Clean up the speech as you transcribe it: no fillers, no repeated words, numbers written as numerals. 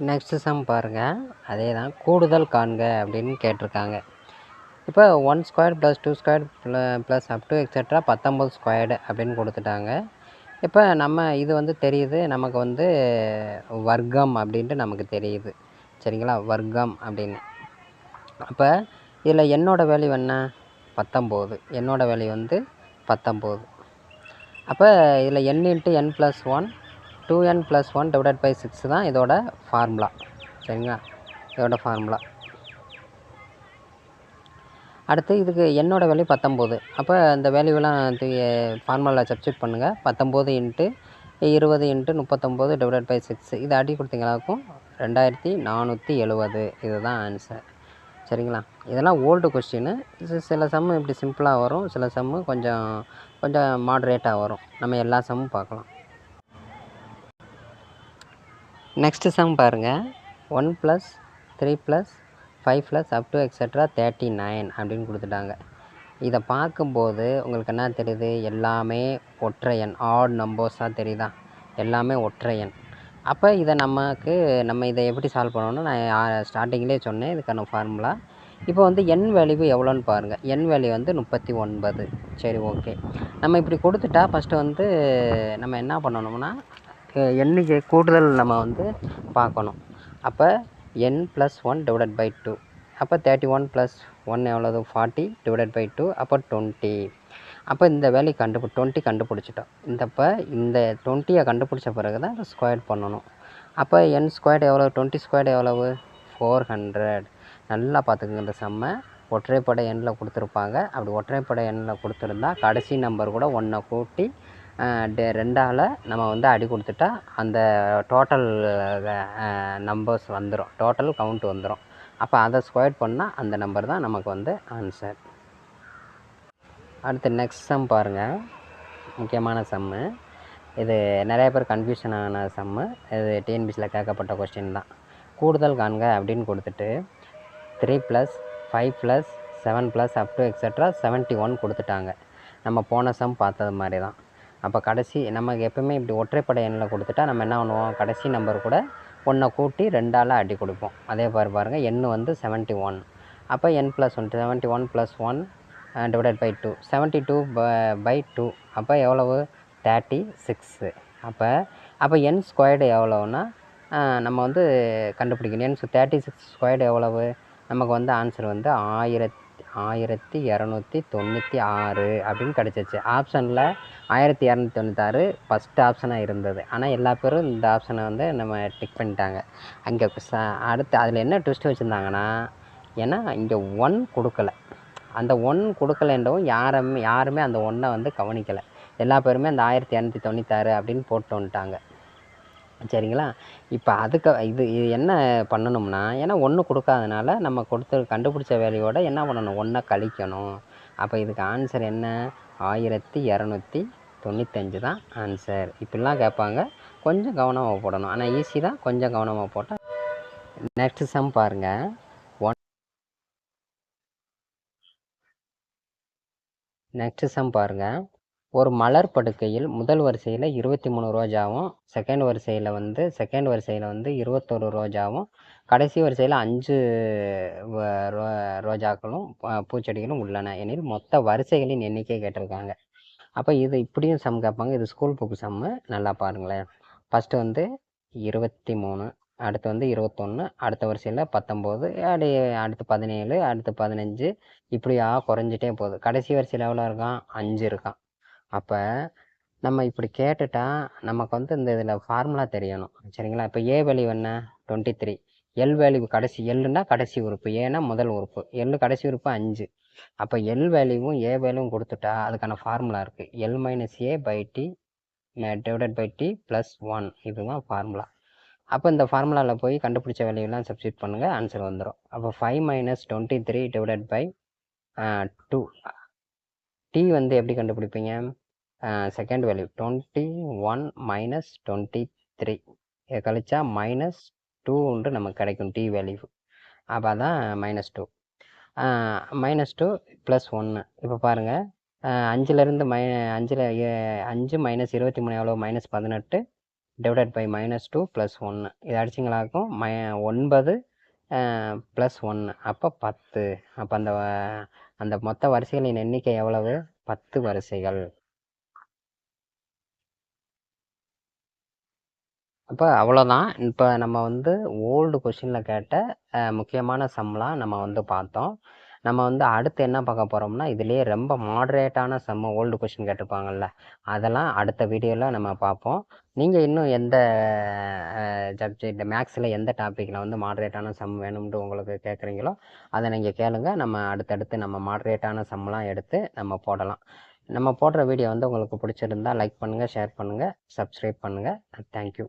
Next some பாருங்கள், அதே தான் கூடுதல் காண்க அப்படின்னு கேட்டிருக்காங்க. இப்போ 1² + 2² ப்ளஸ் அப் டு எக்ஸெட்ரா 19² அப்படின்னு கொடுத்துட்டாங்க. இப்போ நம்ம இது வந்து தெரியுது, நமக்கு வந்து வர்க்கம் அப்படின்ட்டு நமக்கு தெரியுது, சரிங்களா? வர்க்கம் அப்படின்னு. அப்போ இதில் என்னோட வேல்யூ என்ன? 19. என்னோட வேல்யூ வந்து 19. அப்போ இதில் n × n + 1 2n + 1 / 6 தான் இதோட ஃபார்முலா, சரிங்களா? இதோட ஃபார்முலா. அடுத்து இதுக்கு என்னோட வேல்யூ 19. அப்போ இந்த வேல்யூலாம் ஃபார்முலாவில் சப்ஸ்டியூட் பண்ணுங்கள். 19 × 20 × 39 / 6 இதை அடி கொடுத்தீங்களாக்கும் 2470. இதுதான் ஆன்சர், சரிங்களா? இதெல்லாம் ஓல்டு கொஸ்டின். சில சம்மு இப்படி சிம்பிளாக வரும், சில சம்மு கொஞ்சம் மாட்ரேட்டாக வரும். நம்ம எல்லா சம்மும் பார்க்கலாம். நெக்ஸ்ட்டு சம் பாருங்கள். 1 + 3 + 5 + அப் டு எக்ஸெட்ரா 39 அப்படின்னு கொடுத்துட்டாங்க. இதை பார்க்கும்போது உங்களுக்கு என்ன தெரியுது? எல்லாமே ஒற்றை எண், ஆட் நம்பர்ஸாக தெரியுதா? எல்லாமே ஒற்றை எண். அப்போ இதை நம்ம இதை எப்படி சால்வ் பண்ணணும்னு நான் ஸ்டார்டிங்லேயே சொன்னேன். இதுக்கான ஃபார்முலா இப்போ வந்து என் வேல்யூ எவ்வளோன்னு பாருங்கள். என் வேல்யூ வந்து 39. சரி, ஓகே. நம்ம இப்படி கொடுத்துட்டா ஃபஸ்ட்டு வந்து நம்ம என்ன பண்ணணும்னா எண்ணிக்கை கூடுதல் நம்ம வந்து பார்க்கணும். அப்போ n + 1 / 2. அப்போ 31 + 1 எவ்வளவு? 40 / 2. அப்போ 20. அப்போ இந்த வேல்யூ 20 கண்டுபிடிச்சிட்டோம். இந்த 20 கண்டுபிடிச்ச பிறகு தான் அதை ஸ்கொயர் பண்ணணும். அப்போ n² எவ்வளோ? 20² எவ்வளவு? 400. நல்லா பார்த்துக்குங்க, இந்த சம்மை ஒற்றைப்படை எண்ணில் கொடுத்துருப்பாங்க. அப்படி ஒற்றைப்படை எண்ணில் கொடுத்துருந்தா கடைசி நம்பர் கூட 1 கூட்டி 2ஆல் நம்ம வந்து அடி கொடுத்துட்டா அந்த டோட்டல் நம்பர்ஸ் வந்துடும், டோட்டல் கவுண்ட் வந்துடும். அப்போ அதை ஸ்கொயர் பண்ணால் அந்த நம்பர் தான் நமக்கு வந்து ஆன்சர். அடுத்து நெக்ஸ்ட் சம் பாருங்கள், முக்கியமான சம்மு. இது நிறைய பேர் கன்ஃபியூஷன் ஆன சம்மு. இது டிஎன்பிசியில் கேட்கப்பட்ட கொஸ்டின் தான். கூடுதல் காண்க அப்படின்னு கொடுத்துட்டு 3 + 5 + 7 + அப் டு எக்ஸெட்ரா 71 கொடுத்துட்டாங்க. நம்ம போன சம் பார்த்தது மாதிரி தான். அப்போ கடைசி நமக்கு எப்பவுமே இப்படி ஒற்றைப்படை எண்ணில் கொடுத்துட்டா நம்ம என்ன பண்ணுவோம்? கடைசி நம்பர் கூட 1 கூட்டி 2ஆல் அடி கொடுப்போம். அதே பாருங்கள், எண் வந்து 71. அப்போ n + 1 71 + 1 / 2 72/2. அப்போ எவ்வளவு? 36. அப்போ n² எவ்வளோன்னா நம்ம வந்து கண்டுபிடிக்கணும். 36² எவ்வளவு? நமக்கு வந்து ஆன்சர் வந்து 1296 அப்படின்னு கிடச்சிச்சு. ஆப்ஷனில் 1296 ஃபஸ்ட் ஆப்ஷனாக இருந்தது. ஆனால் எல்லா பேரும் இந்த ஆப்ஷனை வந்து நம்ம டிக் பண்ணிட்டாங்க. அங்கே அடுத்து அதில் என்ன ட்விஸ்ட் வச்சுருந்தாங்கன்னா, ஏன்னா இங்கே 1 கொடுக்கல. அந்த 1 கொடுக்கலன்றவும் யாருமே அந்த 1 வந்து கவனிக்கலை. எல்லா பேருமே அந்த 1296 அப்படின்னு போட்டு வந்துட்டாங்க, சரிங்களா? இப்போ இது என்ன பண்ணணும்னா, ஏன்னா 1 கொடுக்காதனால நம்ம கண்டுபிடிச்ச வேல்யூவோட என்ன பண்ணணும்? 1 கழிக்கணும். அப்போ இதுக்கு ஆன்சர் என்ன? 1295 தான் ஆன்சர். இப்படிலாம் கேட்பாங்க, கொஞ்சம் கவனமாக போடணும். ஆனால் ஈஸி தான், கொஞ்சம் கவனமாக போட்டால். நெக்ஸ்ட் சம் பாருங்கள். நெக்ஸ்ட் சம் பாருங்கள். ஒரு மலர் படுக்கையில் முதல் வரிசையில் 23 ரோஜாவும், செகண்ட் வரிசையில் வந்து 21 ரோஜாவும், கடைசி வரிசையில் 5 ரோஜாக்களும் பூச்செடிகளும் உள்ளன எனில் மொத்த வரிசைகளின் எண்ணிக்கை கேட்டிருக்காங்க. அப்போ இது இப்படியும் சம் கேட்பாங்க. இது ஸ்கூல் புக்கு சம்மு, நல்லா பாருங்களேன். ஃபஸ்ட்டு வந்து 23, அடுத்து வந்து 21, அடுத்த வரிசையில் 19, அடுத்து 17, அடுத்து 15, இப்படியா குறைஞ்சிட்டே போகுது. கடைசி வரிசையில் எவ்வளோ இருக்கான்? 5 இருக்கான். அப்போ நம்ம இப்படி கேட்டுட்டா நமக்கு வந்து இந்த இதில் ஃபார்முலா தெரியணும், சரிங்களா? இப்போ ஏ வேல்யூ என்ன? 23. எல் வேல்யூ கடைசி, எல்லுன்னா கடைசி உறுப்பு, ஏன்னா முதல் உறுப்பு, எல் கடைசி உறுப்பு 5. அப்போ எல் வேல்யூவும் ஏ வேல்யூவும் கொடுத்துட்டா அதுக்கான ஃபார்முலா இருக்குது. L - a/t / t + 1. இதுதான் ஃபார்முலா. அப்போ இந்த ஃபார்முலாவில் போய் கண்டுபிடிச்ச வேல்யூலாம் சப்ஸ்டியூட் பண்ணுங்கள், ஆன்சர் வந்துடும். அப்போ 5 - 23 / 2. டி வந்து எப்படி கண்டுபிடிப்பீங்க? செகண்ட் வேல்யூ 21 - 23 இதை கழிச்சா -2 நமக்கு கிடைக்கும் டி வேல்யூ. அப்போ அதான் -2. -2 + 1. இப்போ பாருங்கள், 5 - 23 எவ்வளோ? -18. டிவைடட் பை -2 + 1 இது அடிச்சிங்களாக்கும் 9 + 1 அப்போ 10. அப்போ அந்த மொத்த வரிசைகளின் எண்ணிக்கை எவ்வளவு? 10 வரிசைகள். அப்போ அவ்வளோதான். இப்போ நம்ம வந்து ஓல்டு கொஷினில் கேட்ட முக்கியமான சம்லாம் நம்ம வந்து பார்த்தோம். நம்ம வந்து அடுத்து என்ன பார்க்க போகிறோம்னா, இதுலேயே ரொம்ப மாட்ரேட்டான சம்மு ஓல்டு கொஷின் கேட்டிருப்பாங்கல்ல, அதெல்லாம் அடுத்த வீடியோவில் நம்ம பார்ப்போம். நீங்கள் இன்னும் எந்த சப்ஜெக்ட் மேக்ஸில் எந்த டாப்பிக்கில் வந்து மாட்ரேட்டான சம் வேணும்னு உங்களுக்கு கேட்குறீங்களோ அதை நீங்கள் கேளுங்க. நம்ம அடுத்தடுத்து நம்ம மாட்ரேட்டான சம்லாம் எடுத்து நம்ம போடலாம். நம்ம போடுற வீடியோ வந்து உங்களுக்கு பிடிச்சிருந்தா லைக் பண்ணுங்கள், ஷேர் பண்ணுங்கள், சப்ஸ்கிரைப் பண்ணுங்கள். தேங்க்யூ.